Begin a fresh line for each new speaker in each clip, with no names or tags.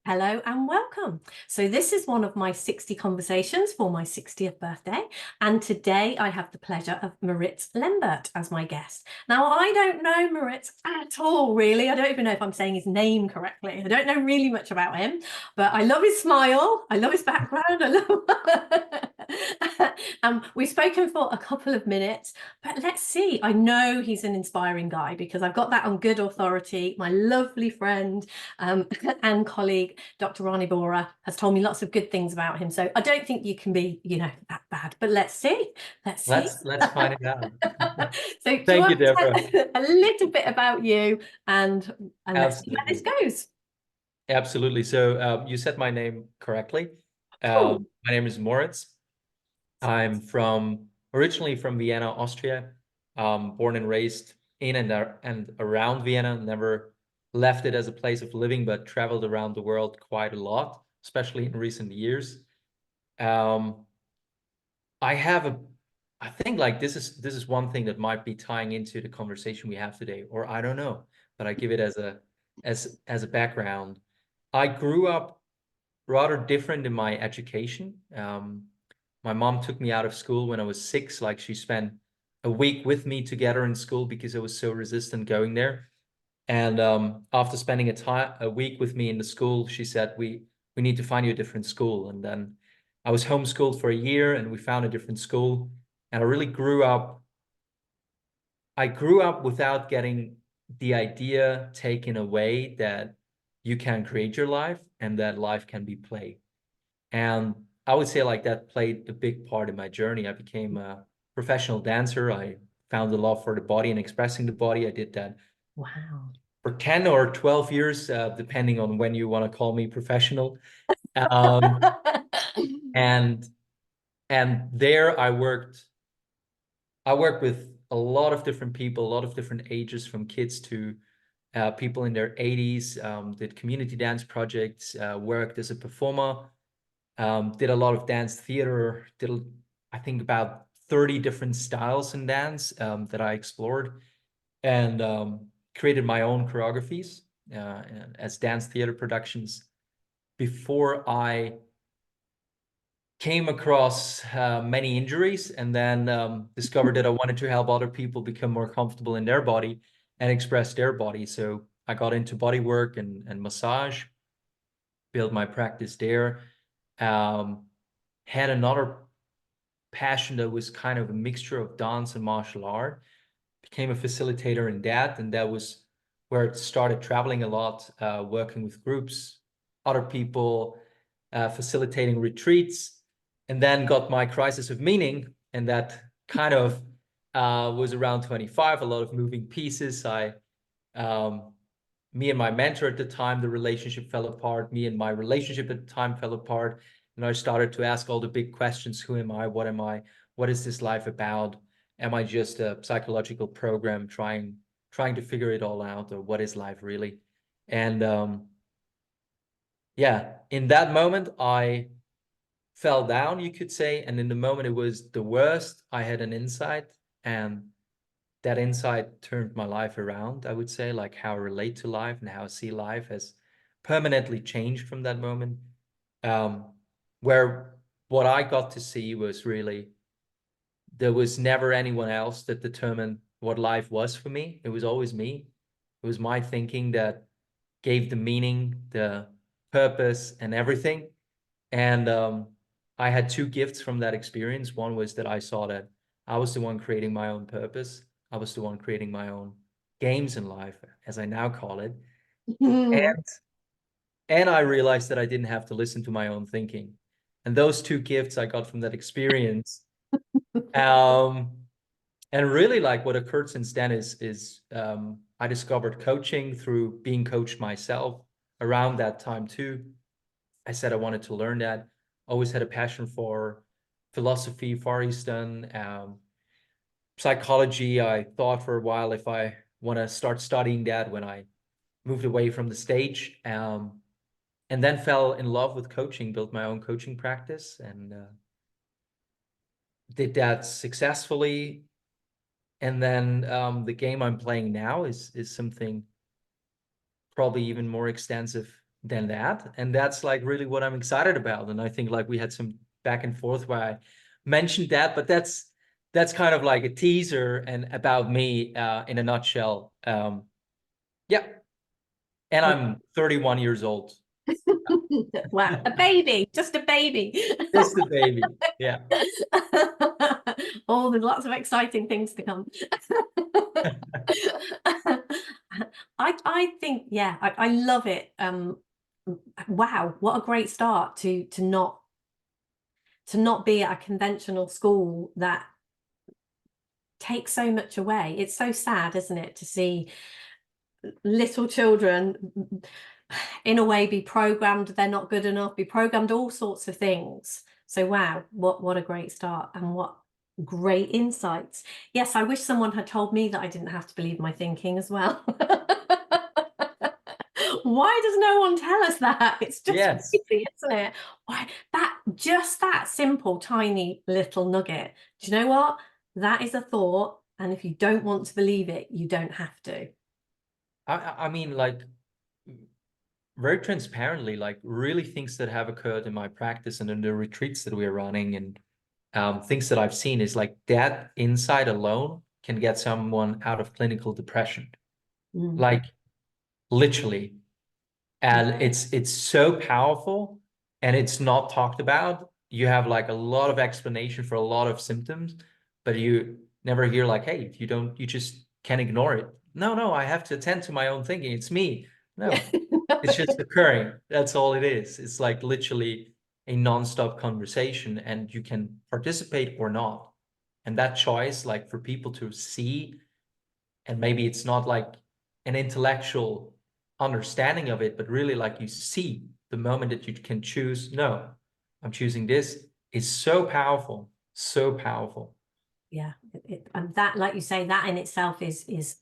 Hello and welcome. So this is one of my 60 conversations for my 60th birthday. And today I have the pleasure of Moritz Lembert as my guest. Now, I don't know Moritz at all, really. I don't even know if I'm saying his name correctly. I don't know really much about him, but I love his smile. I love his background. We've spoken for a couple of minutes, but let's see. I know he's an inspiring guy because I've got that on good authority. My lovely friend and colleague, Dr. Rani Bora, has told me lots of good things about him. So I don't think you can be, that bad. But let's see. Let's see.
Let's find it out.
So do you
Thank you,
want to
Deborah.
tell a little bit about you and let's see where this
Absolutely.
goes.
Absolutely. So you said my name correctly.
Cool.
My name is Moritz. I'm originally from Vienna, Austria. Born and raised in and around Vienna. Never left it as a place of living, but traveled around the world quite a lot, especially in recent years. Um, I think like this is one thing that might be tying into the conversation we have today, or I don't know, but I give it as a background. I grew up rather different in my education. My mom took me out of school when I was 6. Like she spent a week with me together in school because I was so resistant going there. And after spending a week with me in the school, she said, we need to find you a different school. And then I was homeschooled for a year and we found a different school. And I grew up without getting the idea taken away that you can create your life and that life can be played. And I would say like that played a big part in my journey. I became a professional dancer. I found a love for the body and expressing the body. I did that
Wow.
for 10 or 12 years, depending on when you want to call me professional. Um, and there I worked with a lot of different people, a lot of different ages, from kids to people in their 80s, did community dance projects, worked as a performer, did a lot of dance theater, I think about 30 different styles in dance that I explored, and created my own choreographies as dance theater productions before I came across many injuries, and then discovered that I wanted to help other people become more comfortable in their body and express their body. So I got into body work and massage, built my practice there. Had another passion that was kind of a mixture of dance and martial art. Became a facilitator in that, and that was where it started traveling a lot, working with groups, other people, facilitating retreats, and then got my crisis of meaning, and that kind of was around 25. A lot of moving pieces. Me and my mentor at the time, the relationship fell apart. Me and my relationship at the time fell apart, and I started to ask all the big questions: who am I? What am I? What is this life about? Am I just a psychological program trying to figure it all out, or what is life really? And yeah, in that moment I fell down, you could say, and in the moment it was the worst. I had an insight, and that insight turned my life around. I would say, like, how I relate to life and how I see life has permanently changed from that moment. um, where what I got to see was really, there was never anyone else that determined what life was for me. It was always me. It was my thinking that gave the meaning, the purpose, and everything. And I had two gifts from that experience. One was that I saw that I was the one creating my own purpose. I was the one creating my own games in life, as I now call it. And I realized that I didn't have to listen to my own thinking. And those two gifts I got from that experience. Um, and really, like, what occurred since then is I discovered coaching through being coached myself around that time too. I said I wanted to learn that. Always had a passion for philosophy, Far Eastern, psychology. I thought for a while if I want to start studying that when I moved away from the stage, and then fell in love with coaching, built my own coaching practice, and did that successfully. And then the game I'm playing now is something probably even more extensive than that. And that's like really what I'm excited about. And I think like we had some back and forth where I mentioned that, but that's kind of like a teaser and about me in a nutshell. Yeah. And I'm 31 years old.
Wow, a baby, just a baby.
Just a baby. Yeah.
Oh, there's lots of exciting things to come. I think, yeah, I love it. Wow, what a great start to not be at a conventional school that takes so much away. It's so sad, isn't it, to see little children in a way be programmed they're not good enough, be programmed all sorts of things. So wow, what a great start, and what great insights. Yes, I wish someone had told me that I didn't have to believe my thinking as well. Why does no one tell us that? It's just
Yes.
crazy, isn't it? Why just that simple tiny little nugget. Do you know what? That is a thought, and if you don't want to believe it, you don't have to.
I mean, like very transparently, like really things that have occurred in my practice and in the retreats that we're running, and things that I've seen is like that insight alone can get someone out of clinical depression, like literally. And it's so powerful, and it's not talked about. You have like a lot of explanation for a lot of symptoms, but you never hear like, hey, if you don't, you just can't ignore it. No, I have to attend to my own thinking. It's me. No, it's just occurring. That's all it is. It's like literally a non-stop conversation, and you can participate or not. And that choice, like for people to see, and maybe it's not like an intellectual understanding of it, but really like you see the moment that you can choose, no, I'm choosing this, is so powerful, so powerful.
Yeah, and that, like you say, that in itself is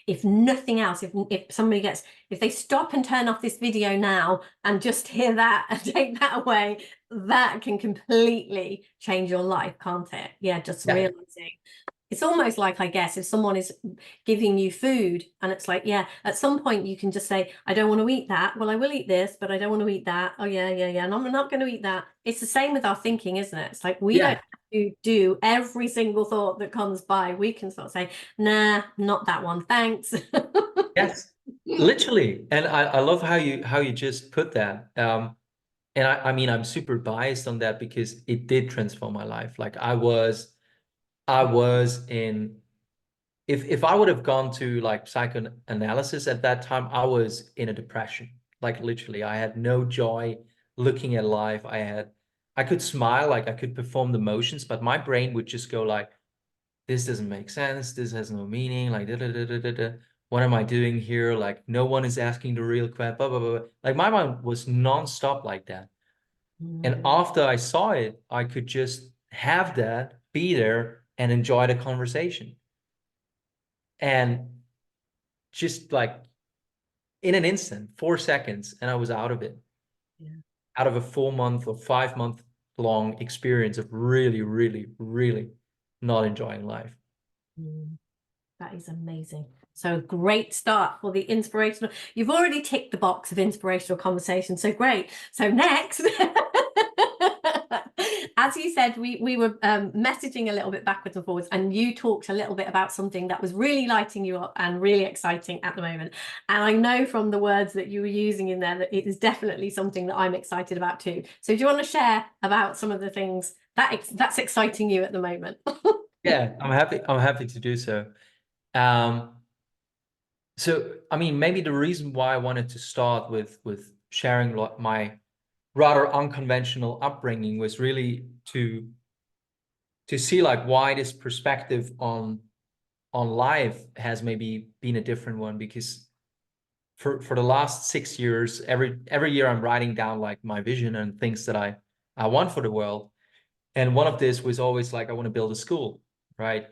if nothing else, if somebody gets, if they stop and turn off this video now and just hear that and take that away, that can completely change your life, can't it? Yeah, just
Yeah.
realizing. It's almost like, I guess, if someone is giving you food and it's like, yeah, at some point you can just say, I don't want to eat that. Well, I will eat this, but I don't want to eat that. Oh, yeah. And I'm not going to eat that. It's the same with our thinking, isn't it? It's like we don't
Yeah.
have to do every single thought that comes by. We can sort of say, nah, not that one. Thanks.
Yes, literally. And I love how you just put that. And I mean, I'm super biased on that because it did transform my life. Like I was in, if I would have gone to like psychoanalysis at that time, I was in a depression. Like literally, I had no joy looking at life. I could smile, like I could perform the motions, but my brain would just go like, this doesn't make sense. This has no meaning. Like, da, da, da, da, da, da. What am I doing here? Like, no one is asking the real question. Blah, blah, blah, blah. Like my mind was nonstop like that. And after I saw it, I could just have that, be there, and enjoy the conversation. And just like in an instant, 4 seconds, and I was out of it.
Yeah.
Out of a 4 month or 5 month long experience of really, really, really not enjoying life.
That is amazing. So a great start for the inspirational. You've already ticked the box of inspirational conversation. So great. So next, as you said, we were messaging a little bit backwards and forwards, and you talked a little bit about something that was really lighting you up and really exciting at the moment. And I know from the words that you were using in there that it is definitely something that I'm excited about too. So do you want to share about some of the things that's exciting you at the moment?
Yeah, I'm happy to do so. Um, so I mean, maybe the reason why I wanted to start with sharing my rather unconventional upbringing was really to see like why this perspective on life has maybe been a different one, because for the last 6 years, every year I'm writing down like my vision and things that I want for the world. And one of this was always like, I want to build a school, right?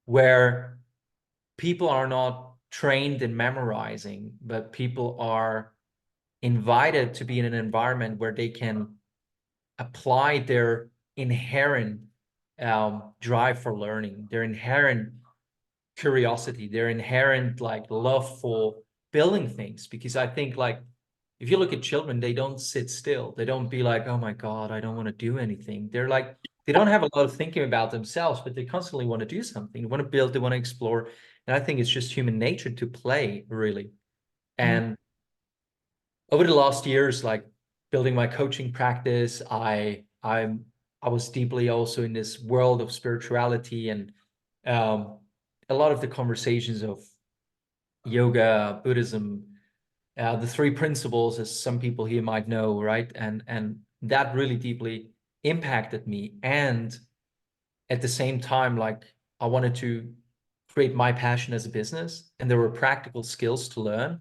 Where people are not trained in memorizing, but people are invited to be in an environment where they can apply their inherent drive for learning, their inherent curiosity, their inherent like love for building things. Because I think like if you look at children, they don't sit still. They don't be like, oh my God, I don't want to do anything. They're like, they don't have a lot of thinking about themselves, but they constantly want to do something. They want to build, they want to explore. And I think it's just human nature to play, really. And over the last years, like building my coaching practice, I was deeply also in this world of spirituality, and a lot of the conversations of yoga, Buddhism, the three principles, as some people here might know, right? And that really deeply impacted me. And at the same time, like I wanted to create my passion as a business, and there were practical skills to learn.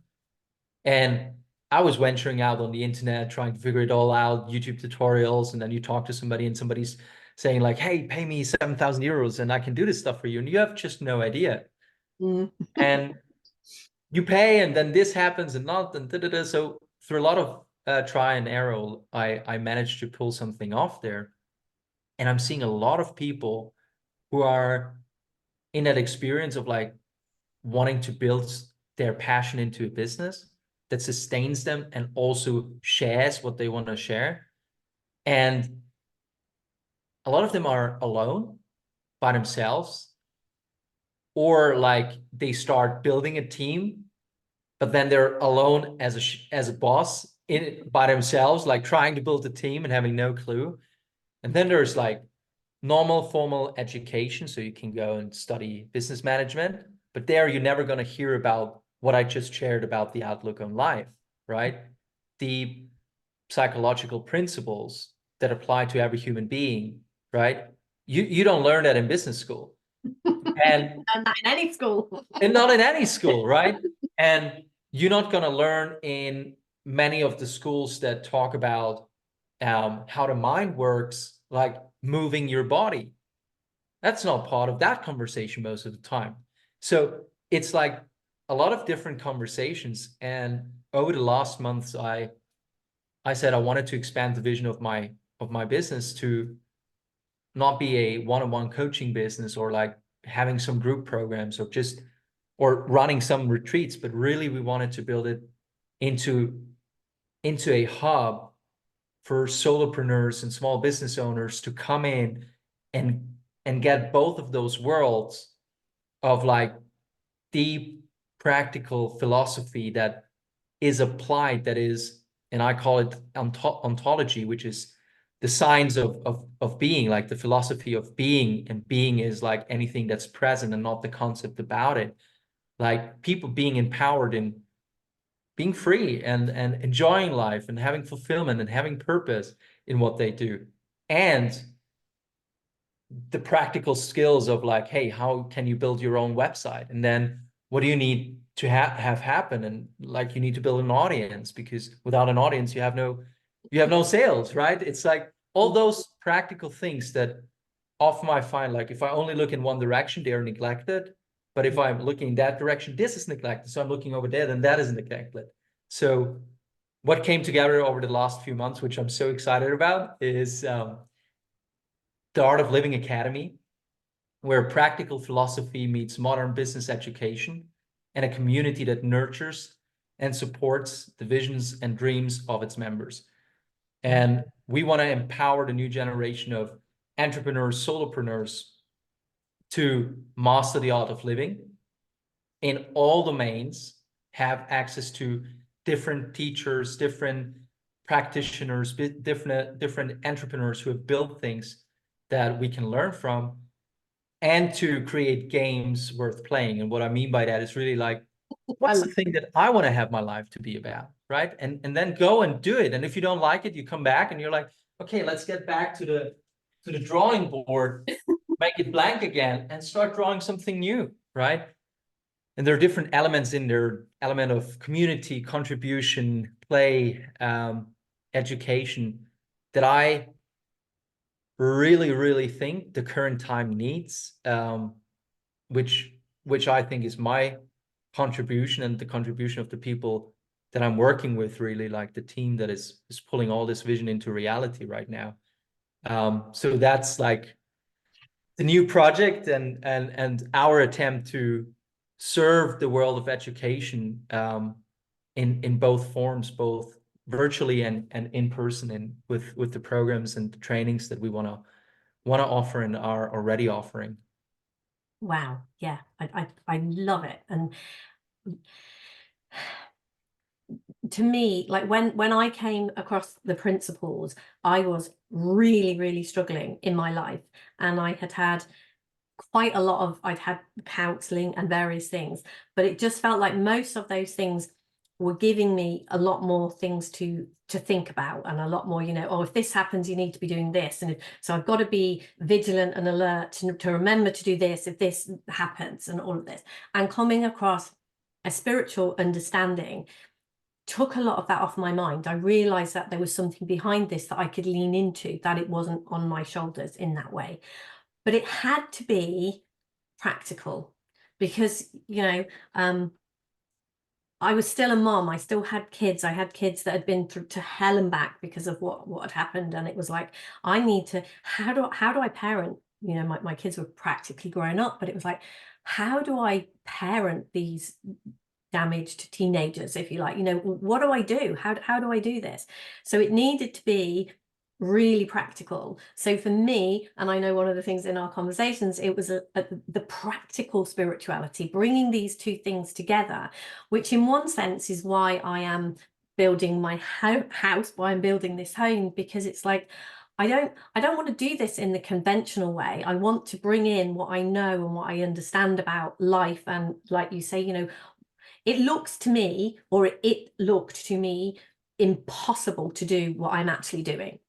And I was venturing out on the internet, trying to figure it all out, YouTube tutorials, and then you talk to somebody and somebody's saying like, hey, pay me 7,000 euros and I can do this stuff for you. And you have just no idea. And you pay, and then this happens and not, and da-da-da. So through a lot of try and error, I managed to pull something off there. And I'm seeing a lot of people who are in that experience of like wanting to build their passion into a business that sustains them and also shares what they want to share. And a lot of them are alone by themselves, or like they start building a team, but then they're alone as a boss in by themselves, like trying to build a team and having no clue. And then there's like normal formal education, so you can go and study business management, but there you're never going to hear about what I just shared about the outlook on life, right? The psychological principles that apply to every human being, right? You don't learn that in business school. And
not in any school.
And not in any school, right? And you're not going to learn in many of the schools that talk about how the mind works, like moving your body. That's not part of that conversation most of the time. So it's like a lot of different conversations. And over the last months, I said I wanted to expand the vision of my business to not be a one-on-one coaching business, or like having some group programs, or running some retreats, but really we wanted to build it into a hub for solopreneurs and small business owners to come in and get both of those worlds of like deep practical philosophy that is applied, that is, and I call it ontology, which is the science of being, like the philosophy of being. And being is like anything that's present and not the concept about it. Like people being empowered and being free and enjoying life and having fulfillment and having purpose in what they do. And the practical skills of like, hey, how can you build your own website? And then what do you need to have happen? And like, you need to build an audience, because without an audience, you have no sales, right? It's like all those practical things that often I find, like if I only look in one direction, they are neglected. But if I'm looking in that direction, this is neglected. So I'm looking over there, then that is neglected. So what came together over the last few months, which I'm so excited about, is the Art of Living Academy, where practical philosophy meets modern business education, and a community that nurtures and supports the visions and dreams of its members. And we want to empower the new generation of entrepreneurs, solopreneurs, to master the art of living in all domains, have access to different teachers, different practitioners, different entrepreneurs who have built things that we can learn from, and to create games worth playing. And what I mean by that is really like, what's the thing that I want to have my life to be about, right? And then go and do it. And if you don't like it, you come back and you're like, okay, let's get back to the drawing board, make it blank again, and start drawing something new, right? And there are different elements in there: element of community, contribution, play, education, that I really think the current time needs, which I think is my contribution and the contribution of the people that I'm working with, really, like the team that is pulling all this vision into reality right now. So that's like the new project, and our attempt to serve the world of education in both forms, both virtually and in person, and with the programs and the trainings that we want to offer and are already offering.
Wow. Yeah, I love it. And to me, like when I came across the principles, I was really, really struggling in my life. And I had quite a lot of, I'd had counseling and various things, but it just felt like most of those things were giving me a lot more things to think about, and a lot more, you know, oh, if this happens, you need to be doing this. And so I've got to be vigilant and alert to remember to do this if this happens, and all of this. And coming across a spiritual understanding took a lot of that off my mind. I realized that there was something behind this that I could lean into, that it wasn't on my shoulders in that way. But it had to be practical, because, you know, I was still a mom. I still had kids. I had kids that had been through to hell and back because of what had happened. And it was like, I need to, how do I parent? You know, my kids were practically grown up, but it was like, how do I parent these damaged teenagers, if you like? You know, what do I do? How do I do this? So it needed to be really practical. So for me, and I know one of the things in our conversations, it was the practical spirituality, bringing these two things together, which in one sense is why I am building my house, why I'm building this home, because it's like, I don't want to do this in the conventional way. I want to bring in what I know and what I understand about life. And like you say, you know, it looks to me, or it looked to me, impossible to do what I'm actually doing.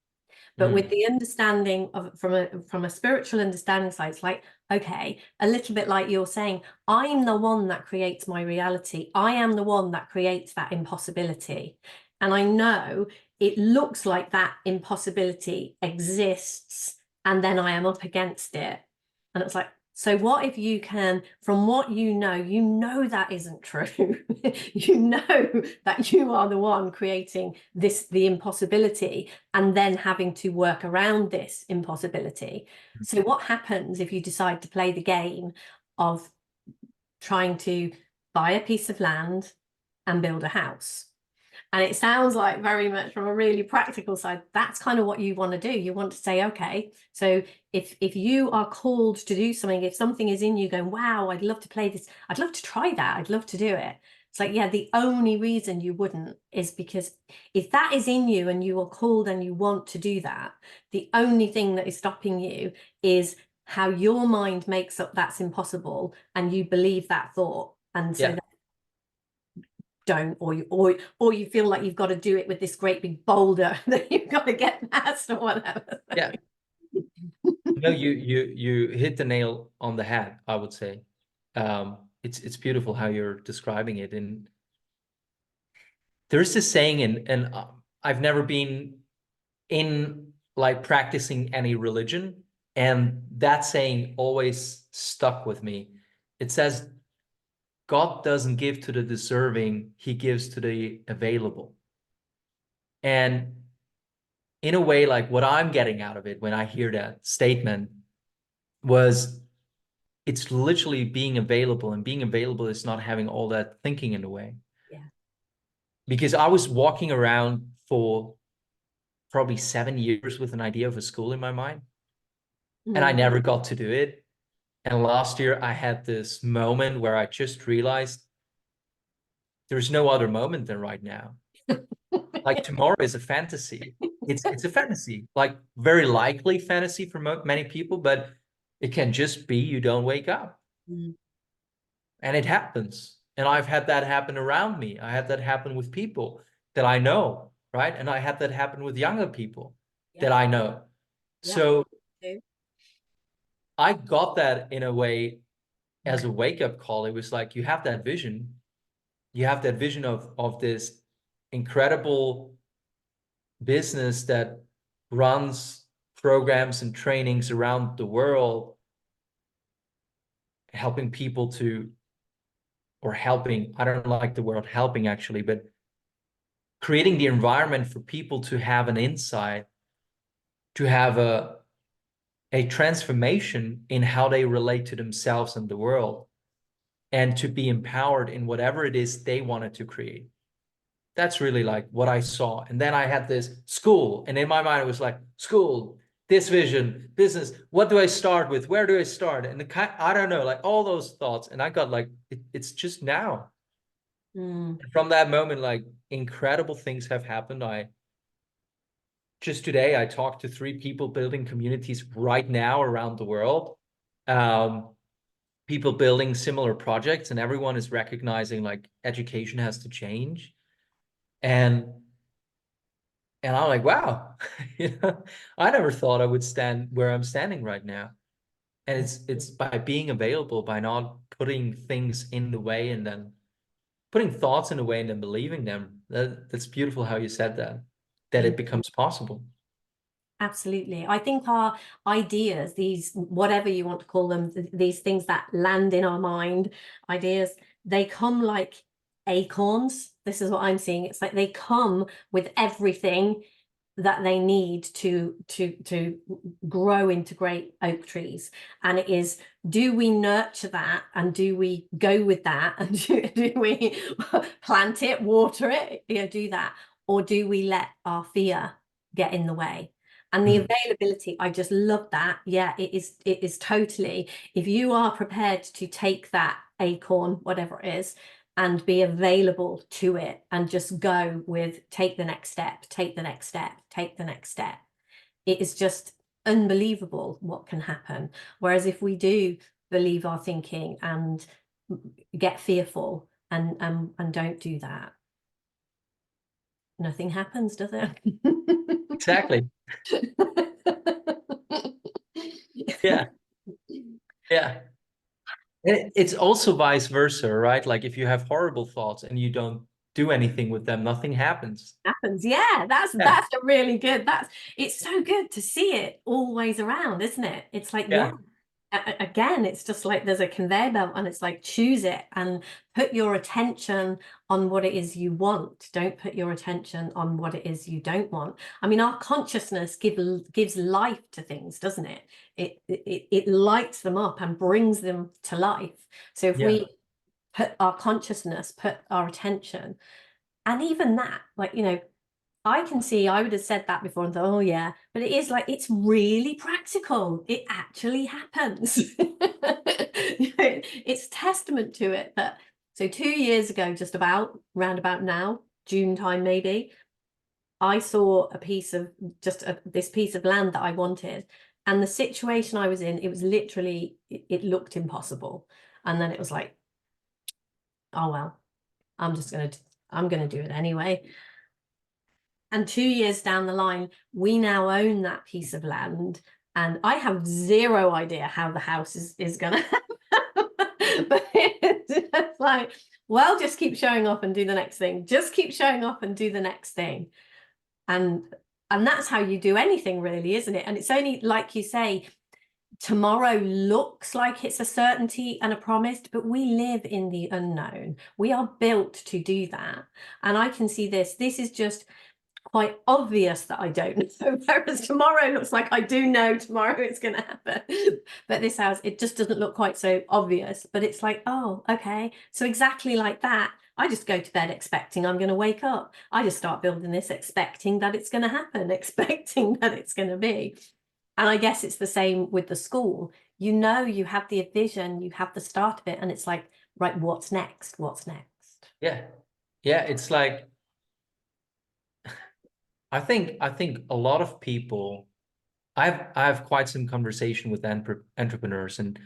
But with the understanding of, from a spiritual understanding side, it's like, okay, a little bit like you're saying, I'm the one that creates my reality. I am the one that creates that impossibility. And I know it looks like that impossibility exists, and then I am up against it. And it's like, so what if you can, from what you know that isn't true. You know that you are the one creating the impossibility, and then having to work around this impossibility. So what happens if you decide to play the game of trying to buy a piece of land and build a house? And it sounds like, very much from a really practical side, that's kind of what you want to do. You want to say, okay, so if you are called to do something, if something is in you going, wow, I'd love to play this, I'd love to try that, I'd love to do it. It's like, yeah, the only reason you wouldn't is because if that is in you and you are called and you want to do that, the only thing that is stopping you is how your mind makes up that's impossible, and you believe that thought. And so don't, or you feel like you've got to do it with this great big boulder that you've got to get past, or whatever.
Yeah. No, you hit the nail on the head, I would say. It's beautiful how you're describing it. And there's this saying, and I've never been in like practicing any religion, and that saying always stuck with me. It says, God doesn't give to the deserving, he gives to the available. And in a way, like what I'm getting out of it when I hear that statement was, it's literally being available, and being available is not having all that thinking in the way.
Yeah.
Because I was walking around for probably 7 years with an idea of a school in my mind, and I never got to do it. And last year I had this moment where I just realized there's no other moment than right now. Like tomorrow is a fantasy. It's a fantasy, like very likely fantasy for many people, but it can just be you don't wake up. And it happens. And I've had that happen around me. I had that happen with people that I know, right? And I had that happen with younger people that I know. So I got that in a way as a wake-up call. It was like, you have that vision. You have that vision of this incredible business that runs programs and trainings around the world, helping people to, or helping, I don't like the word helping actually, but creating the environment for people to have an insight, to have a transformation in how they relate to themselves and the world, and to be empowered in whatever it is they wanted to create. That's really like what I saw. And then I had this school, and in my mind it was like school, this vision, business. What do I start with? Where do I start? And I don't know, like all those thoughts. And I got like, it's just now.
Mm.
From that moment, like incredible things have happened. Just today, I talked to 3 people building communities right now around the world. People building similar projects, and everyone is recognizing like education has to change. And I'm like, wow, I never thought I would stand where I'm standing right now. And it's by being available, by not putting things in the way, and then putting thoughts in the way and then believing them. That's beautiful how you said that
Yeah.
it becomes possible.
Absolutely. I think our ideas, these, whatever you want to call them, these things that land in our mind, ideas, they come like acorns. This is what I'm seeing. It's like they come with everything that they need to grow into great oak trees. And it is, do we nurture that, and do we go with that, and do we plant it, water it, do that, or do we let our fear get in the way? And the availability, I just love that. Yeah, it is totally, if you are prepared to take that acorn, whatever it is, and be available to it, and just go with, take the next step, take the next step, take the next step. It is just unbelievable what can happen. Whereas if we do believe our thinking and get fearful and don't do that, nothing happens, does it?
Exactly. Yeah. Yeah. And it's also vice versa, right? Like if you have horrible thoughts and you don't do anything with them, nothing happens.
Happens. Yeah, that's
Yeah.
a really good, it's so good to see it always around, isn't it? It's like, yeah,
Yeah.
again, it's just like there's a conveyor belt, and it's like, choose it and put your attention on what it is you want. Don't put your attention on what it is you don't want. I mean, our consciousness gives life to things, doesn't it? It lights them up and brings them to life. So if
Yeah.
we put our consciousness, put our attention, and even that, like, I can see, I would have said that before and thought, oh yeah, but it is like, it's really practical. It actually happens. It's testament to it that, so 2 years ago, just about, round about now, June time maybe, I saw a piece of, this piece of land that I wanted. And the situation I was in, it was literally, it looked impossible. And then it was like, oh well, I'm gonna do it anyway. And 2 years down the line, we now own that piece of land, and I have zero idea how the house is gonna happen. But it's just like, well, just keep showing up and do the next thing. Just keep showing up and do the next thing. And that's how you do anything, really, isn't it? And it's only, like you say, tomorrow looks like it's a certainty and a promise, but we live in the unknown. We are built to do that. And I can see this is just quite obvious that I don't know, whereas tomorrow looks like I do know tomorrow it's going to happen. But this house, it just doesn't look quite so obvious, but it's like, oh, okay, so exactly like that, I just go to bed expecting I'm going to wake up. I just start building this expecting that it's going to happen, expecting that it's going to be. And I guess it's the same with the school. You have the vision, you have the start of it, and it's like, right, what's next? What's next?
Yeah. Yeah. It's like, I think a lot of people, I have quite some conversation with entrepreneurs, and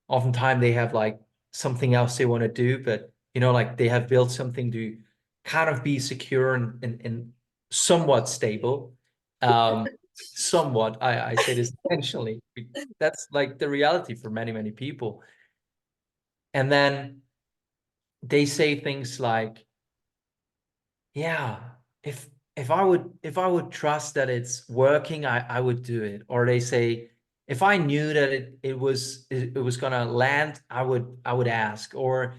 oftentimes they have like something else they want to do, but like they have built something to kind of be secure and somewhat stable. Somewhat, I say this intentionally. That's like the reality for many, many people. And then they say things like, yeah, if I would trust that it's working, I would do it. Or they say, if I knew that it was gonna land, I would ask. Or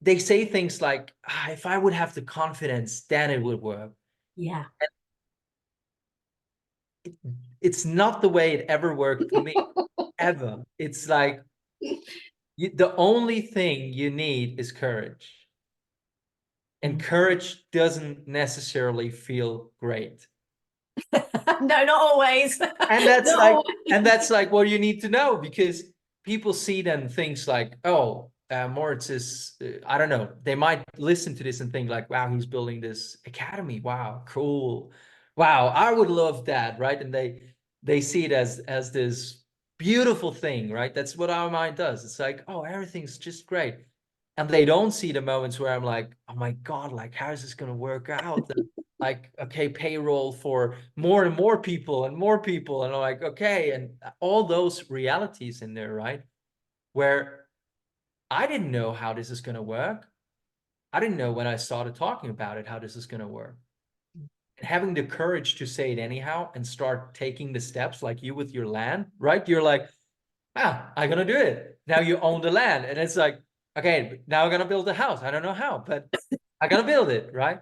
they say things like, if I would have the confidence, then it would work.
Yeah.
It's not the way it ever worked for me, ever. It's like the only thing you need is courage. And courage doesn't necessarily feel great.
No, not always.
And that's
Not
like,
always.
what you need to know, because people see then things like, oh, Moritz is, I don't know, they might listen to this and think like, wow, he's building this academy. Wow, cool. Wow, I would love that, right? And they see it as this beautiful thing, right? That's what our mind does. It's like, oh, everything's just great. And they don't see the moments where I'm like, oh my God, like, how is this going to work out? And like, okay, payroll for more and more people and more people. And I'm like, okay. And all those realities in there, right? Where I didn't know how this is going to work. I didn't know when I started talking about it, how this is going to work. And having the courage to say it anyhow and start taking the steps, like you with your land, right? You're like, I'm gonna do it. Now you own the land. And it's like, okay, now I'm gonna build a house. I don't know how, but I'm gonna build it, right?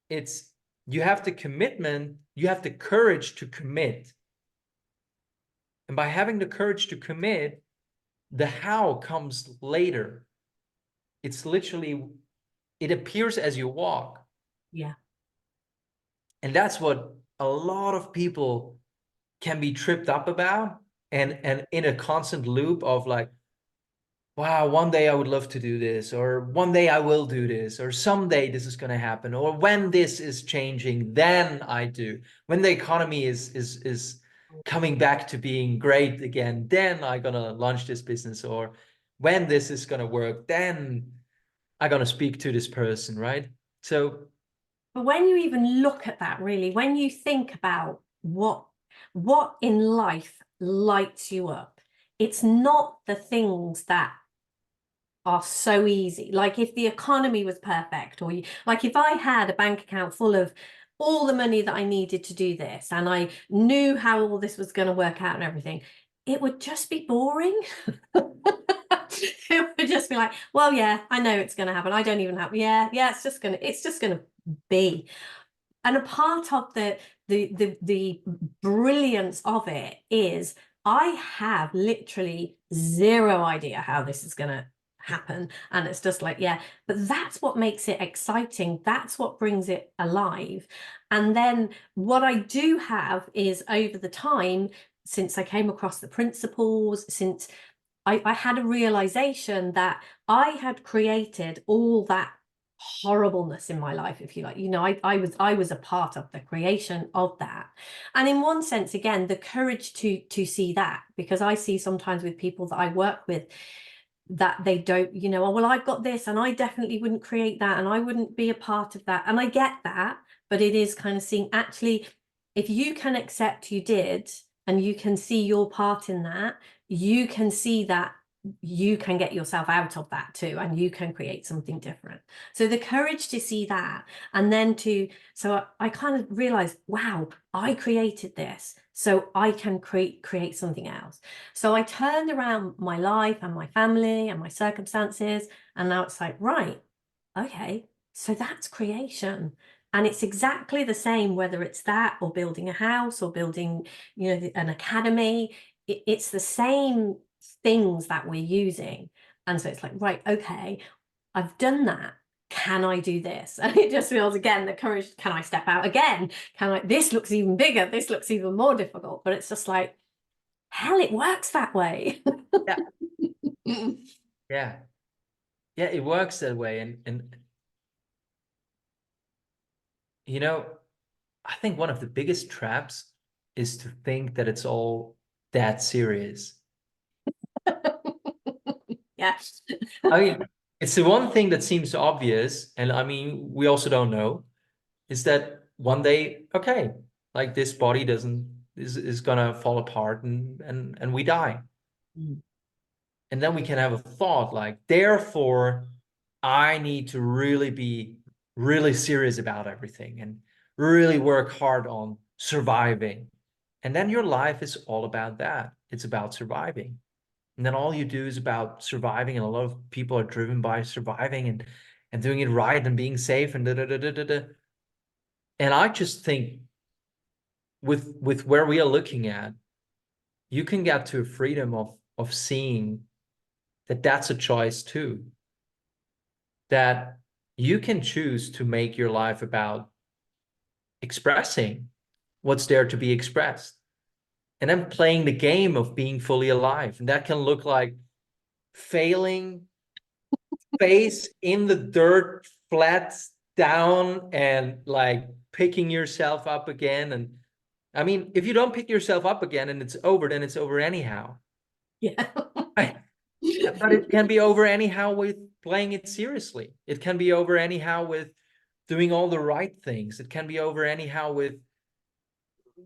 It's, you have the commitment, you have the courage to commit. And by having the courage to commit, the how comes later. It's literally, it appears as you walk.
Yeah.
And that's what a lot of people can be tripped up about, and in a constant loop of like, wow, one day I would love to do this, or one day I will do this, or someday this is going to happen, or when this is changing, then I do. When the economy is coming back to being great again, then I'm going to launch this business, or when this is going to work, then I'm going to speak to this person, right? So,
But when you even look at that, really, when you think about what in life lights you up, it's not the things that are so easy. Like if the economy was perfect, or like if I had a bank account full of all the money that I needed to do this, and I knew how all this was going to work out and everything, it would just be boring. It would just be like, well, yeah, I know it's going to happen. I don't even have, yeah, it's just gonna be. And a part of the brilliance of it is I have literally zero idea how this is going to happen. And it's just like, yeah, but that's what makes it exciting. That's what brings it alive. And then what I do have is, over the time, since I came across the principles, since I had a realization that I had created all that horribleness in my life, if you like. I was a part of the creation of that. And in one sense, again, the courage to see that, because I see sometimes with people that I work with that they don't, oh, well, I've got this and I definitely wouldn't create that and I wouldn't be a part of that. And I get that, but it is kind of seeing, actually, if you can accept you did and you can see your part in that, you can see that you can get yourself out of that too, and you can create something different. So the courage to see that, and then so I kind of realized, wow, I created this, so I can create something else. So I turned around my life and my family and my circumstances, and now it's like, right, okay, so that's creation. And it's exactly the same, whether it's that or building a house or building, an academy. It's the same things that we're using. And so it's like, right, okay, I've done that. Can I do this? And it just feels, again, the courage. Can I step out again? This looks even bigger. This looks even more difficult. But it's just like, hell, it works that way.
yeah, yeah, yeah, it works that way. And I think one of the biggest traps is to think that it's all that serious.
Yes.
I mean, it's the one thing that seems obvious, and I mean, we also don't know, is that one day, okay, like this body is gonna fall apart and we die.
Mm.
And then we can have a thought like, therefore, I need to really be really serious about everything and really work hard on surviving. And then your life is all about that. It's about surviving. And then all you do is about surviving. And a lot of people are driven by surviving and doing it right and being safe and da da da da da da. And I just think with where we are looking at, you can get to a freedom of seeing that that's a choice too. That you can choose to make your life about expressing what's there to be expressed, and then playing the game of being fully alive. And that can look like failing face in the dirt, flat down, and like picking yourself up again. And I mean, if you don't pick yourself up again and it's over, then it's over anyhow.
Yeah.
Right? But it can be over anyhow with playing it seriously. It can be over anyhow with doing all the right things. It can be over anyhow with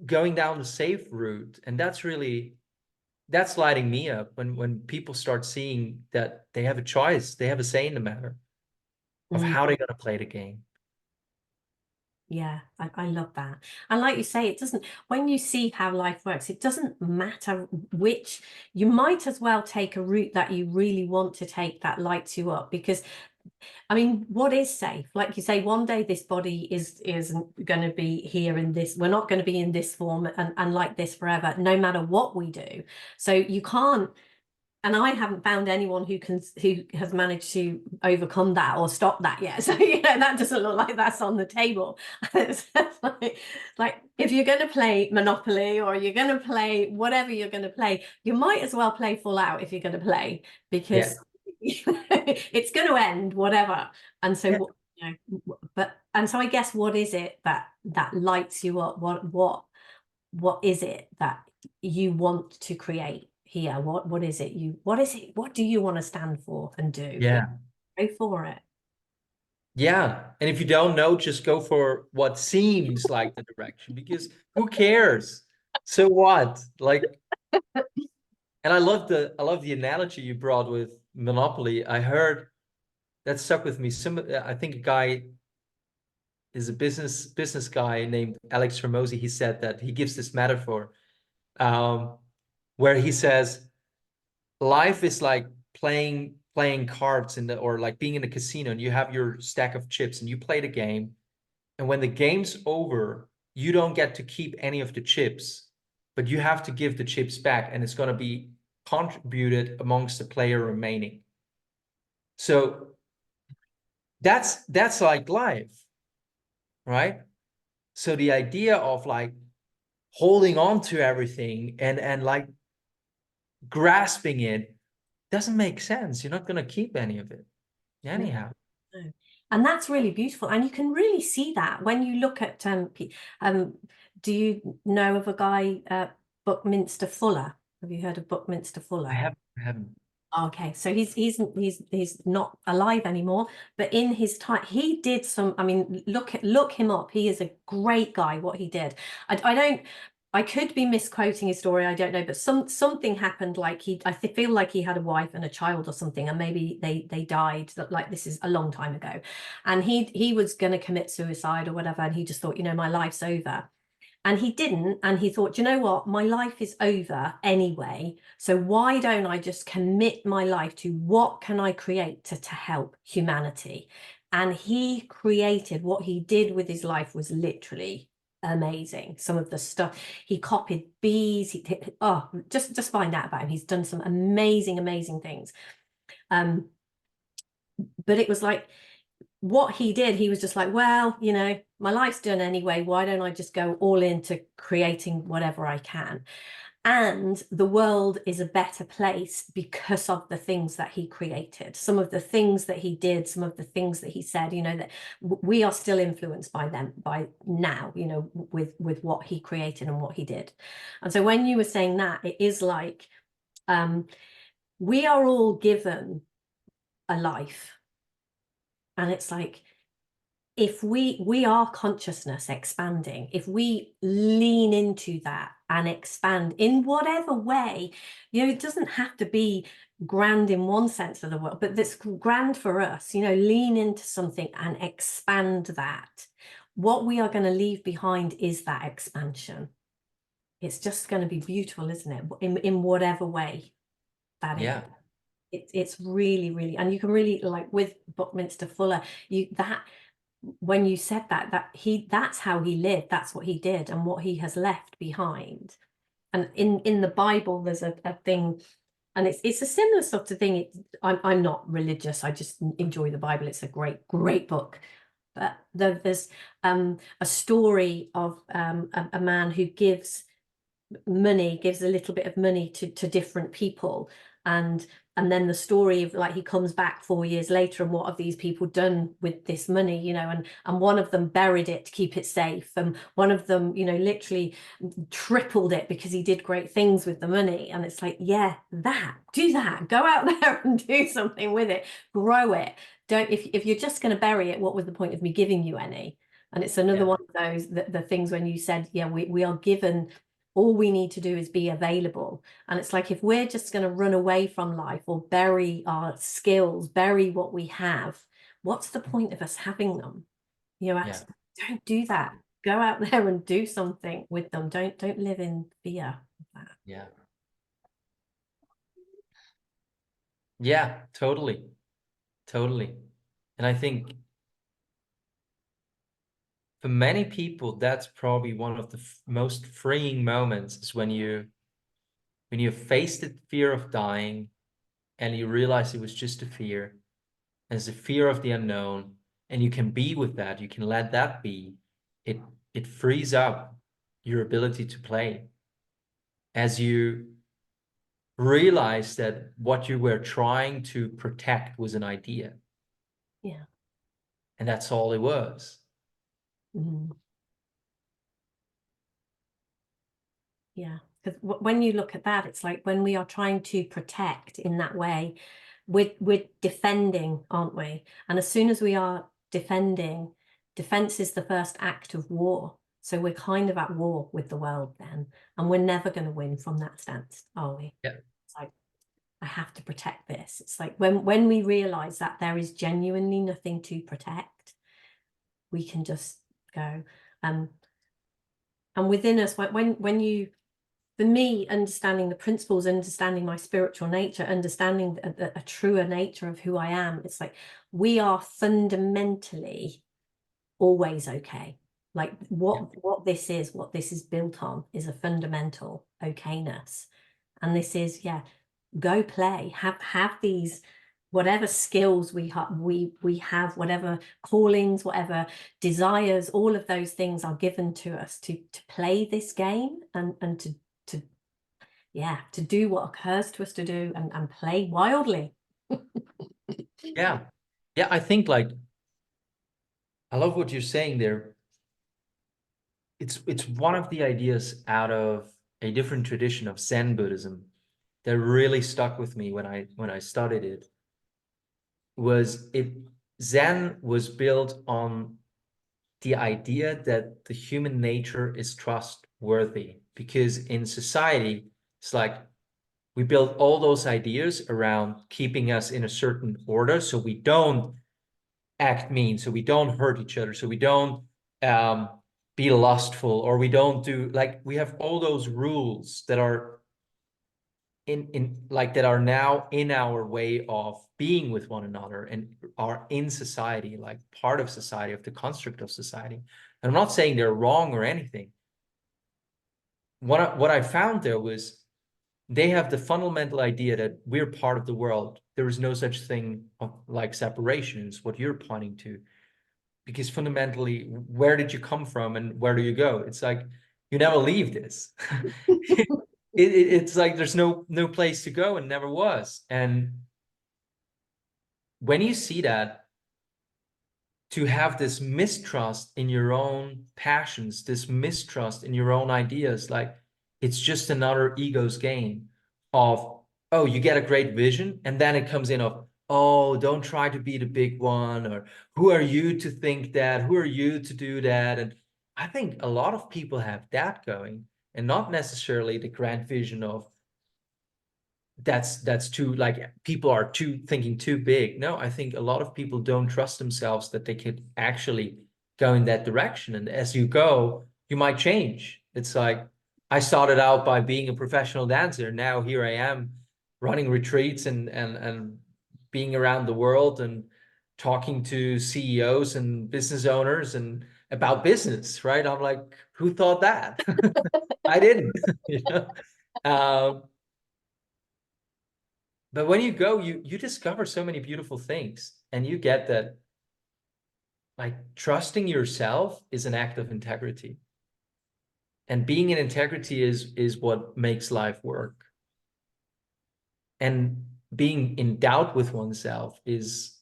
going down the safe route. And that's lighting me up when people start seeing that they have a choice, they have a say in the matter of
Mm.
how they're going to play the game.
Yeah, I love that. And like you say, it doesn't, when you see how life works, it doesn't matter which, you might as well take a route that you really want to take that lights you up. Because I mean, what is safe? Like you say, one day this body isn't going to be here in this, we're not going to be in this form and like this forever, no matter what we do. So you can't, and I haven't found anyone who has managed to overcome that or stop that yet. So that doesn't look like that's on the table. It's like if you're going to play Monopoly or you're going to play whatever you're going to play, you might as well play full out if you're going to play, because it's going to end whatever. And so and so I guess, what is it that lights you up? What is it that you want to create here? What is it what do you want to stand for and do? Go for it.
And if you don't know, just go for what seems like the direction, because who cares? So what? Like, and I love the analogy you brought with Monopoly. I heard that stuck with me. I think a guy is a business guy named Alex Ramosi. He said that he gives this metaphor, where he says life is like playing cards or like being in a casino, and you have your stack of chips and you play the game, and when the game's over, you don't get to keep any of the chips, but you have to give the chips back, and it's going to be contributed amongst the player remaining. So that's like life, right? So the idea of like holding on to everything and like grasping it doesn't make sense. You're not going to keep any of it anyhow.
No. And that's really beautiful, and you can really see that when you look at do you know of a guy, Buckminster Fuller? Have you heard of Buckminster Fuller?
I haven't.
Okay, so he's not alive anymore, but in his time he did some, I mean, look him up. He is a great guy. What he did, I could be misquoting his story, I don't know, but something happened, like I feel like he had a wife and a child or something, and maybe they died, like this is a long time ago, and he was going to commit suicide or whatever, and he just thought, my life's over. And he didn't. And he thought, you know what? My life is over anyway. So why don't I just commit my life to what can I create to help humanity? And he created, what he did with his life was literally amazing. Some of the stuff he copied bees. Just find out about him. He's done some amazing things. But it was like, what he did, he was just like, well, my life's done anyway. Why don't I just go all into creating whatever I can? And the world is a better place because of the things that he created, some of the things that he did, some of the things that he said, that we are still influenced by them by now, with what he created and what he did. And so when you were saying that, it is like, we are all given a life. And it's like, if we are consciousness expanding, if we lean into that and expand in whatever way, it doesn't have to be grand in one sense of the word, but that's grand for us, lean into something and expand that. What we are going to leave behind is that expansion. It's just going to be beautiful, isn't it? In whatever way that is. It's really, and you can really, like with Buckminster Fuller, when you said that's how he lived, that's what he did and what he has left behind. And in the Bible, there's a thing, And it's a similar sort of thing. I'm not religious. I just enjoy the Bible. It's a great book. But there's a story of a man who gives a little bit of money to different people, and then the story of, like, he comes back 4 years later, and what have these people done with this money, and one of them buried it to keep it safe, and one of them, literally tripled it because he did great things with the money. And it's like, yeah, do that, go out there and do something with it, grow it. Don't, if you're just going to bury it, what was the point of me giving you any? And it's another one of those, the things when you said, yeah, we are given, all we need to do is be available. And it's like, if we're just going to run away from life or bury our skills, bury what we have, what's the point of us having them? Don't do that. Go out there and do something with them. Don't live in fear of that.
Yeah, totally. And I think for many people, that's probably one of the most freeing moments, is when you face the fear of dying and you realize it was just a fear, and it's a fear of the unknown, and you can be with that, you can let that be. It frees up your ability to play, as you realize that what you were trying to protect was an idea.
Yeah.
And that's all it was.
Mm-hmm. Yeah, because when you look at that, it's like, when we are trying to protect in that way, we're defending, aren't we? And as soon as we are defending, defense is the first act of war. So we're kind of at war with the world then, and we're never going to win from that stance, are we?
Yeah.
It's like, I have to protect this. It's like, when we realize that there is genuinely nothing to protect, we can just go. And within us, when you, for me, understanding the principles, understanding my spiritual nature, understanding a truer nature of who I am, it's like, we are fundamentally always okay. Like, what this is built on is a fundamental okayness. And this is, go play, have these, whatever skills we have, whatever callings, whatever desires, all of those things are given to us to play this game, and to do what occurs to us to do, and play wildly.
Yeah. I think, like, I love what you're saying there. It's one of the ideas out of a different tradition of Zen Buddhism that really stuck with me when I studied it. Zen was built on the idea that the human nature is trustworthy, because in society, it's like, we build all those ideas around keeping us in a certain order, so we don't act mean, so we don't hurt each other, so we don't be lustful, or we don't do, like, we have all those rules that are that are now in our way of being with one another, and are in society, like part of society, of the construct of society. And I'm not saying they're wrong or anything. What I found there was, they have the fundamental idea that we're part of the world. There is no such thing like separation, is what you're pointing to. Because fundamentally, where did you come from and where do you go? It's like, you never leave this. It's like there's no place to go, and never was. And when you see that, to have this mistrust in your own passions, this mistrust in your own ideas, like, it's just another ego's game of, oh, you get a great vision, and then it comes in of, oh, don't try to be the big one, or who are you to think that? Who are you to do that? And I think a lot of people have that going, and not necessarily the grand vision of, that's too, like, people are thinking too big. No, I think a lot of people don't trust themselves that they could actually go in that direction. And as you go, you might change. It's like, I started out by being a professional dancer. Now here I am running retreats and being around the world and talking to CEOs and business owners and about business, right? I'm like, who thought that? I didn't, you know? But when you go, you discover so many beautiful things, and you get that, like, trusting yourself is an act of integrity. And being in integrity is what makes life work. And being in doubt with oneself it's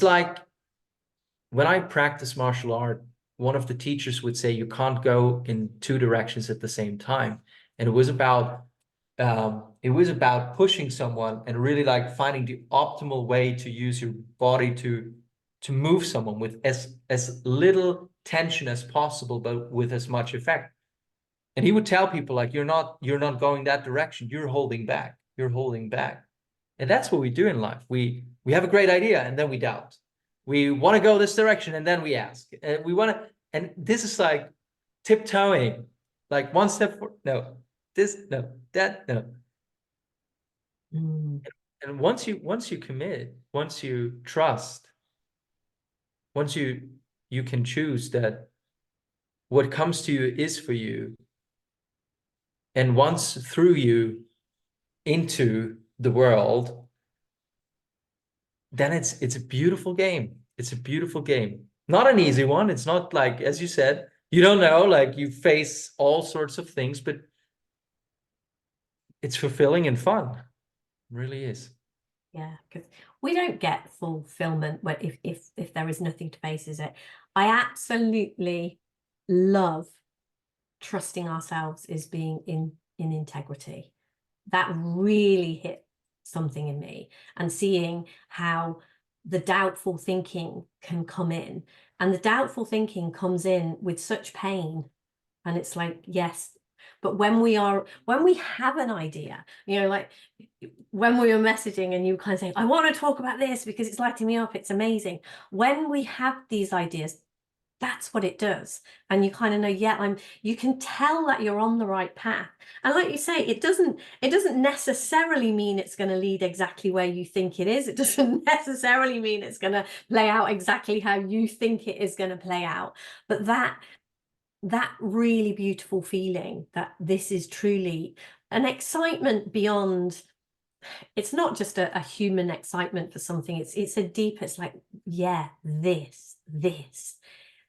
like when I practice martial art, one of the teachers would say you can't go in two directions at the same time. And it was about pushing someone and really like finding the optimal way to use your body to move someone with as little tension as possible, but with as much effect. And he would tell people, like, you're not going that direction. You're holding back. You're holding back. And that's what we do in life. We have a great idea and then we doubt. We want to go this direction and then we ask. And we want to, and this is like tiptoeing, like one step forward. No, this, no, that, no.
Mm.
And once you commit, once you trust, once you can choose that what comes to you is for you, and once through you into the world, then it's a beautiful game. It's a beautiful game. Not an easy one. It's not like, as you said, you don't know, like you face all sorts of things, but it's fulfilling and fun. It really is.
Yeah, because we don't get fulfillment when if there is nothing to basis it. I absolutely love trusting ourselves is being in integrity. That really hit something in me, and seeing how the doubtful thinking can come in, and the doubtful thinking comes in with such pain, and it's like, yes, but when we have an idea, you know, like when we were messaging and you kind of saying, I want to talk about this because it's lighting me up, it's amazing. When we have these ideas, that's what it does. And you kind of know, yeah, you can tell that you're on the right path. And like you say, it doesn't necessarily mean it's going to lead exactly where you think it is. It doesn't necessarily mean it's going to play out exactly how you think it is going to play out. But that really beautiful feeling that this is truly an excitement beyond, it's not just a human excitement for something, it's a deep, it's like, yeah, this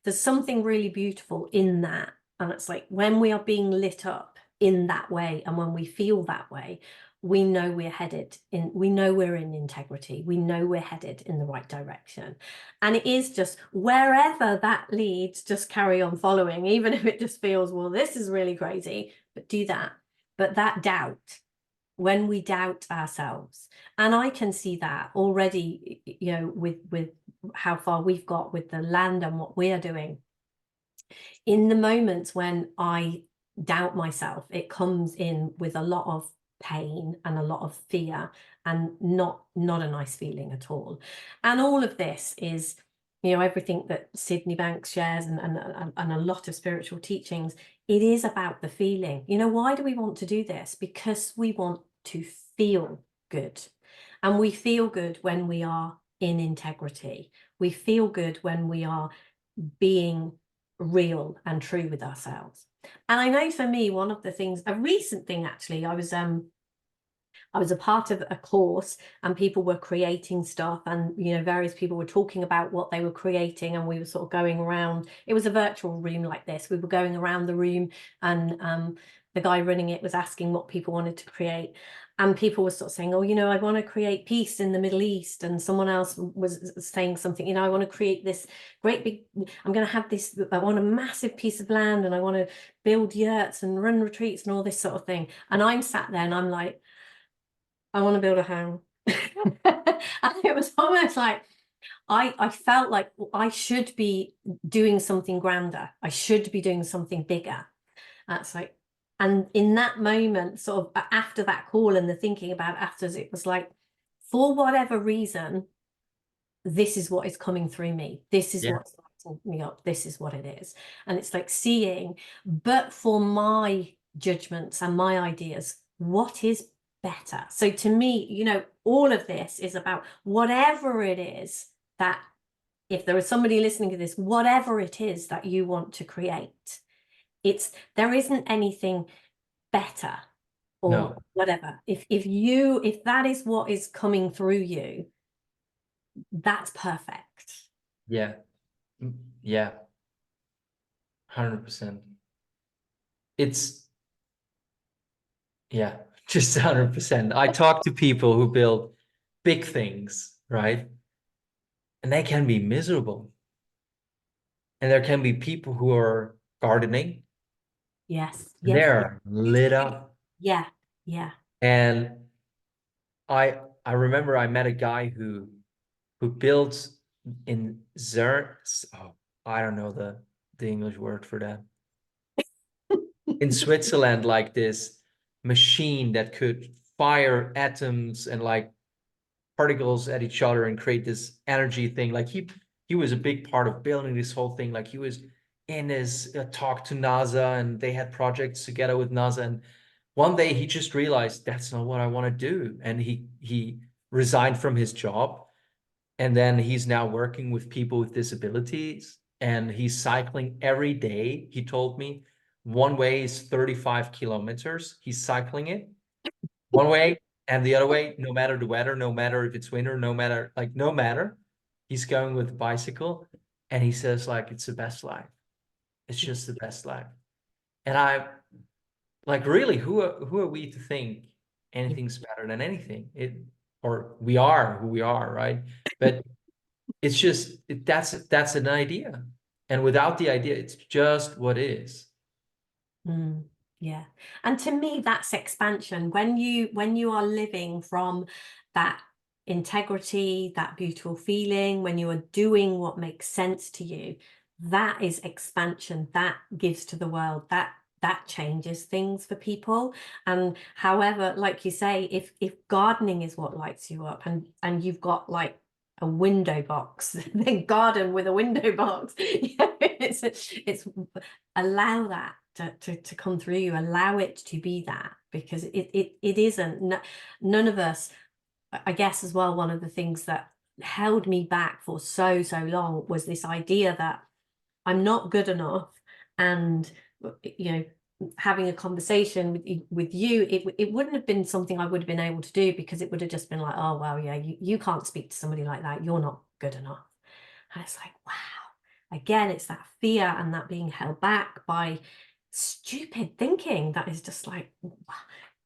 there's something really beautiful in that. And it's like when we are being lit up in that way, and when we feel that way, we know we're in integrity, we know we're headed in the right direction. And it is just, wherever that leads, just carry on following, even if it just feels, well, this is really crazy, but do that. But that doubt, when we doubt ourselves, and I can see that already, you know, with how far we've got with the land and what we are doing. In the moments when I doubt myself, it comes in with a lot of pain and a lot of fear, and not a nice feeling at all. And all of this is, you know, everything that Sydney Banks shares and a lot of spiritual teachings, it is about the feeling. You know, why do we want to do this? Because we want to feel good. And we feel good when we are in integrity. We feel good when we are being real and true with ourselves. And I know for me, one of the things, a recent thing actually, I was a part of a course and people were creating stuff, and, you know, various people were talking about what they were creating, and we were sort of going around. It was a virtual room like this. We were going around the room, and the guy running it was asking what people wanted to create. And people were sort of saying, oh, you know, I want to create peace in the Middle East. And someone else was saying something, you know, I want to create this great big, I'm going to have this, I want a massive piece of land, and I want to build yurts and run retreats and all this sort of thing. And I'm sat there and I'm like, I want to build a home. And it was almost like I felt like I should be doing something grander. I should be doing something bigger. That's like, and in that moment, sort of after that call and the thinking about afterwards, it was like, for whatever reason, this is what is coming through me. This is what's lighting me up. This is what it is. And it's like seeing, but for my judgments and my ideas, what is better? So to me, you know, all of this is about whatever it is that, if there is somebody listening to this, whatever it is that you want to create, there isn't anything better or
No.
whatever. If that is what is coming through you, that's perfect.
Yeah. Yeah. 100%. It's, yeah, just 100%. I talk to people who build big things, right? And they can be miserable. And there can be people who are gardening
Yes,
and
yes,
they're lit up.
yeah, yeah.
And I remember I met a guy who builds in Zer, oh, I don't know the English word for that. In Switzerland, like this machine that could fire atoms and like particles at each other and create this energy thing. Like he was a big part of building this whole thing. Like he was in his talk to NASA, and they had projects together with NASA. And one day he just realized that's not what I want to do, and he resigned from his job. And then he's now working with people with disabilities, and he's cycling every day. He told me one way is 35 kilometers. He's cycling it one way, and the other way, no matter the weather, no matter if it's winter, no matter, he's going with the bicycle. And he says, like, it's the best life. It's just the best life. And I like, really, who are we to think anything's better than anything? Or we are who we are, right? But it's just that's an idea. And without the idea, it's just what is.
Yeah. And to me, that's expansion. When you are living from that integrity, that beautiful feeling, when you are doing what makes sense to you, that is expansion. That gives to the world. That changes things for people. And however, like you say, if gardening is what lights you up, and you've got like a window box, then garden with a window box. It's allow that to come through you, allow it to be that, because it isn't. None of us, I guess, as well, one of the things that held me back for so long was this idea that I'm not good enough. And you know, having a conversation with you, it wouldn't have been something I would have been able to do, because it would have just been like, oh well, yeah, you can't speak to somebody like that, you're not good enough. And it's like, wow, again, it's that fear and that being held back by stupid thinking that is just like,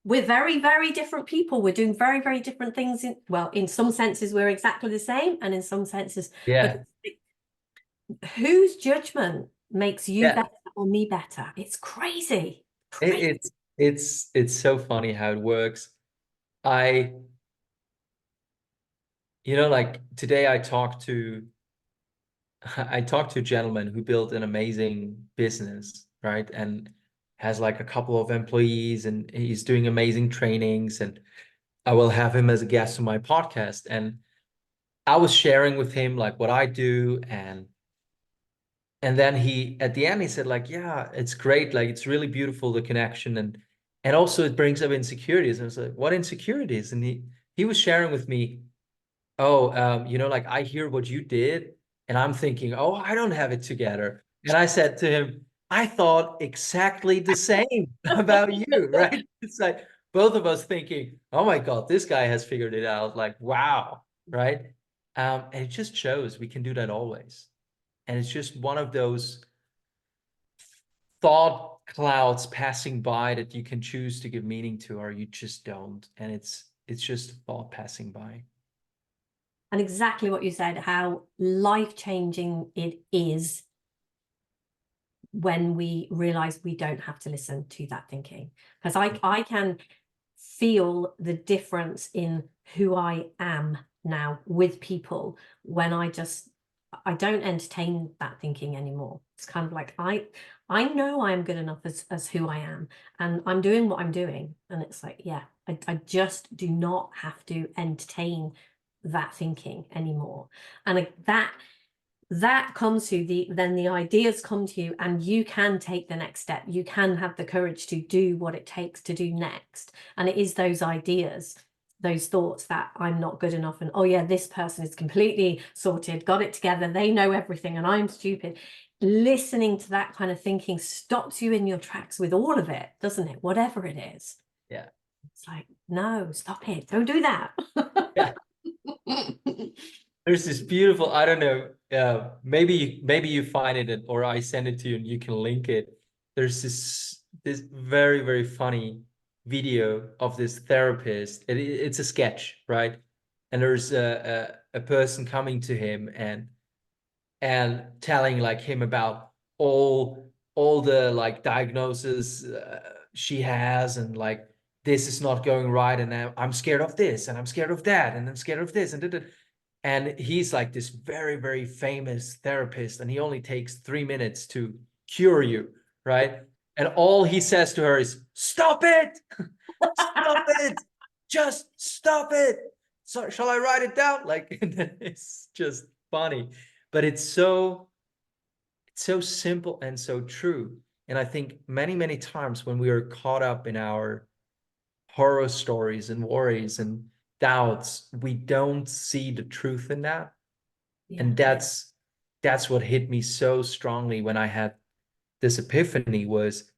we're very different people, we're doing very different things. In some senses we're exactly the same, and in some senses, but
Yeah.
whose judgment makes you
Yeah.
better or me better? It's crazy.
It,
Crazy.
it's so funny how it works. I, like today I talked to a gentleman who built an amazing business, right? And has like a couple of employees, and he's doing amazing trainings, and I will have him as a guest on my podcast. And I was sharing with him like what I do, and then he at the end he said like, yeah, it's great, like it's really beautiful, the connection, and also it brings up insecurities. And I was like, what insecurities? And he was sharing with me, oh, like I hear what you did, and I'm thinking, oh, I don't have it together. And I said to him, I thought exactly the same about you, right? It's like both of us thinking, oh my God, this guy has figured it out. Like, wow, right? And it just shows we can do that always. And it's just one of those thought clouds passing by that you can choose to give meaning to, or you just don't. And it's just a thought passing by.
And exactly what you said, how life-changing it is when we realize we don't have to listen to that thinking. Because I can feel the difference in who I am now with people when I don't entertain that thinking anymore. It's kind of like I know I am good enough as who I am, and I'm doing what I'm doing. And it's like, yeah, I just do not have to entertain that thinking anymore. And that comes to then the ideas come to you, and you can take the next step. You can have the courage to do what it takes to do next. And it is those ideas, those thoughts that I'm not good enough, and oh yeah, this person is completely sorted, got it together, they know everything, and I'm stupid. Listening to that kind of thinking stops you in your tracks with all of it, doesn't it? Whatever it is.
Yeah.
It's like, no, stop it. Don't do that.
Yeah. There's this beautiful, I don't know, maybe you find it or I send it to you and you can link it. There's this very, very funny video of this therapist. It's a sketch, right? And there's a person coming to him and telling like him about all the like diagnoses she has, and like this is not going right, and I'm scared of this and I'm scared of that and I'm scared of this and da, da. And he's like this very, very famous therapist, and he only takes 3 minutes to cure you, right? And all he says to her is, stop it, stop it, just stop it. So shall I write it down? Like, it's just funny, but it's so simple and so true. And I think many, many times when we are caught up in our horror stories and worries and doubts, we don't see the truth in that.
Yeah.
And that's what hit me so strongly when I had this epiphany, was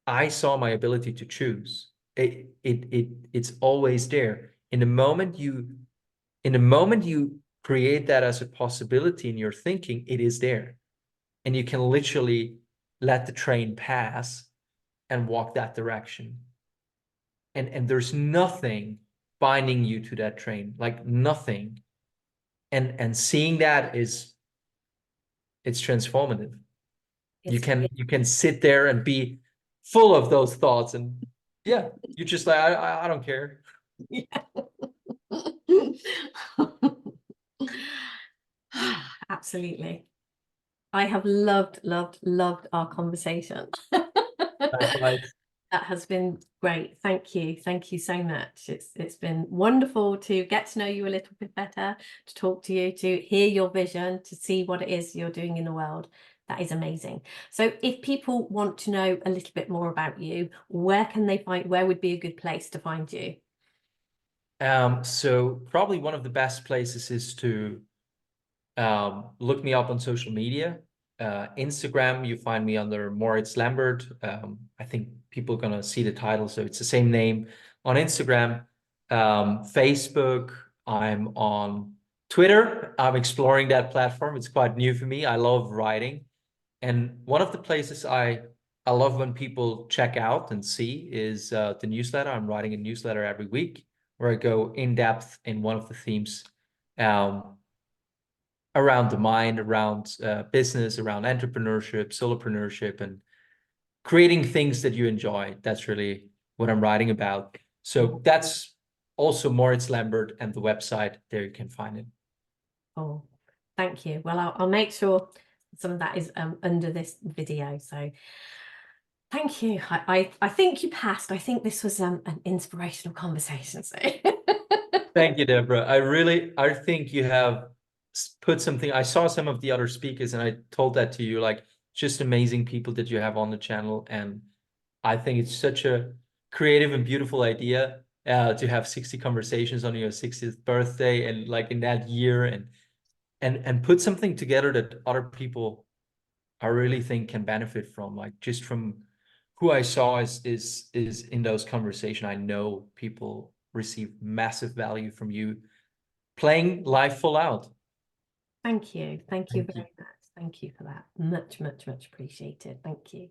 I saw my ability to choose. It's always there. In the moment you create that as a possibility in your thinking, it is there. And you can literally let the train pass and walk that direction. And there's nothing binding you to that train, like nothing. And seeing that it's transformative.
It's
You can sit there and be full of those thoughts, and yeah, you just like, I don't care.
yeah. Absolutely. I have loved, loved, loved our conversation.
Likewise.
That has been great. Thank you. Thank you so much. It's been wonderful to get to know you a little bit better, to talk to you, to hear your vision, to see what it is you're doing in the world. That is amazing. So if people want to know a little bit more about you, where can they where would be a good place to find you?
So probably one of the best places is to look me up on social media. Instagram, you find me under Moritz Lembert. I think people are gonna see the title, so it's the same name on Instagram. Facebook, I'm on Twitter. I'm exploring that platform. It's quite new for me. I love writing. And one of the places I love when people check out and see is the newsletter. I'm writing a newsletter every week where I go in depth in one of the themes around the mind, around business, around entrepreneurship, solopreneurship, and creating things that you enjoy. That's really what I'm writing about. So that's also Moritz Lembert, and the website, there you can find it.
Oh, thank you. Well, I'll make sure some of that is under this video. So thank you. I think you passed. I think this was an inspirational conversation. So
Thank you, Deborah. I think you have put something. I saw some of the other speakers and I told that to you, like, just amazing people that you have on the channel. And I think it's such a creative and beautiful idea to have 60 conversations on your 60th birthday, and like in that year, and put something together that other people I really think can benefit from, like just from who I saw is in those conversations. I know people receive massive value from you playing life full out.
thank you. Thank you
Thank you.
very much. Thank you for that. Much, much, much appreciated. Thank you.